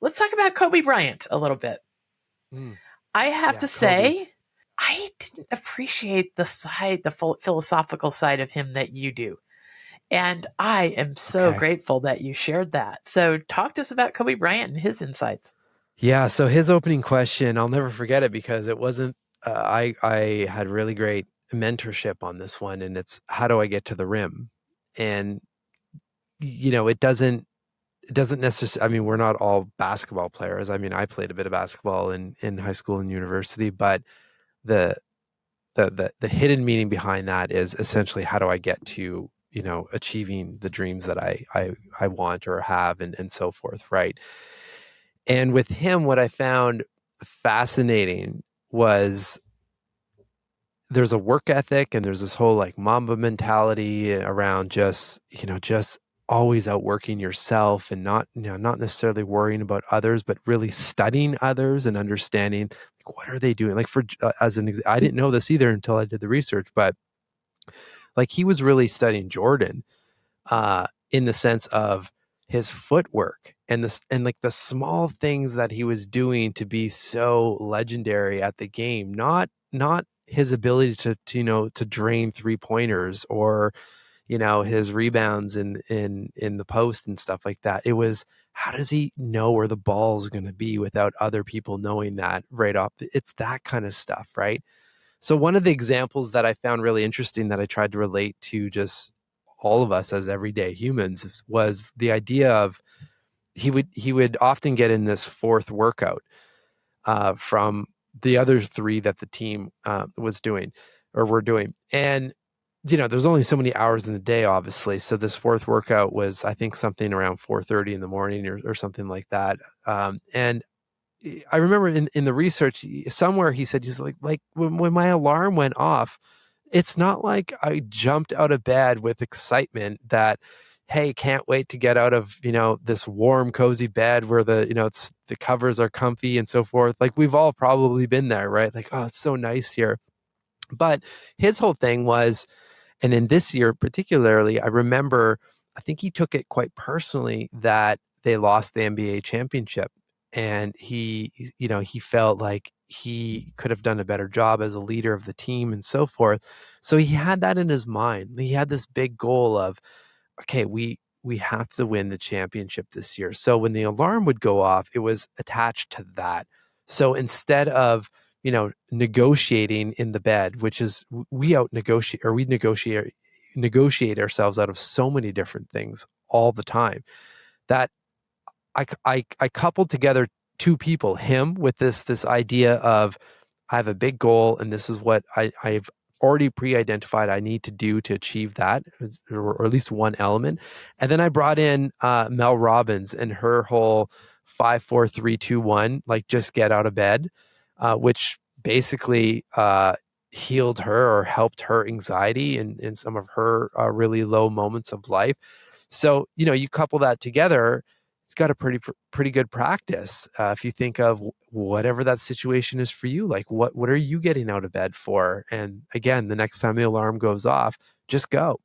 let's talk about Kobe Bryant a little bit. I have to say, I didn't appreciate the philosophical side of him that you do. And I am so grateful that you shared that. So talk to us about Kobe Bryant and his insights. Yeah. So his opening question, I'll never forget it because it wasn't, I had really great mentorship on this one, and it's, how do I get to the rim? And, it doesn't necessarily, I mean, we're not all basketball players. I mean, I played a bit of basketball in high school and university, but the hidden meaning behind that is essentially, how do I get to, achieving the dreams that I want or have, and so forth. Right. And with him, what I found fascinating was there's a work ethic, and there's this whole like Mamba mentality around just always outworking yourself, and not necessarily worrying about others, but really studying others and understanding, like, what are they doing? Like, for I didn't know this either until I did the research, but like, he was really studying Jordan in the sense of his footwork and like the small things that he was doing to be so legendary at the game, not his ability to drain 3-pointers, or his rebounds in the post and stuff like that. It was, how does he know where the ball is going to be without other people knowing that right off? It's that kind of stuff, right? So one of the examples that I found really interesting that I tried to relate to just all of us as everyday humans was the idea of, he would often get in this fourth workout from the other three that the team was doing or were doing. And, there's only so many hours in the day, obviously. So this fourth workout was, I think, something around 4:30 in the morning, or something like that. And I remember in the research somewhere, he said, he's like when my alarm went off, it's not like I jumped out of bed with excitement that, hey, can't wait to get out of, this warm, cozy bed where the covers are comfy and so forth. Like, we've all probably been there, right? Like, oh, it's so nice here. But his whole thing was, and in this year particularly, I remember, I think he took it quite personally that they lost the NBA championship. And he felt like he could have done a better job as a leader of the team and so forth. So he had that in his mind. He had this big goal of, okay, we have to win the championship this year. So when the alarm would go off, it was attached to that. So instead of, negotiating in the bed, which is, we negotiate ourselves out of so many different things all the time, that I coupled together two people, him with this idea of, I have a big goal, and this is what I've already pre-identified I need to do to achieve that, or at least one element. And then I brought in Mel Robbins and her whole 5, 4, 3, 2, 1, like, just get out of bed, which basically healed her, or helped her anxiety in some of her really low moments of life. So, you couple that together, it's got a pretty good practice. If you think of whatever that situation is for you, like, what are you getting out of bed for? And again, the next time the alarm goes off, just go.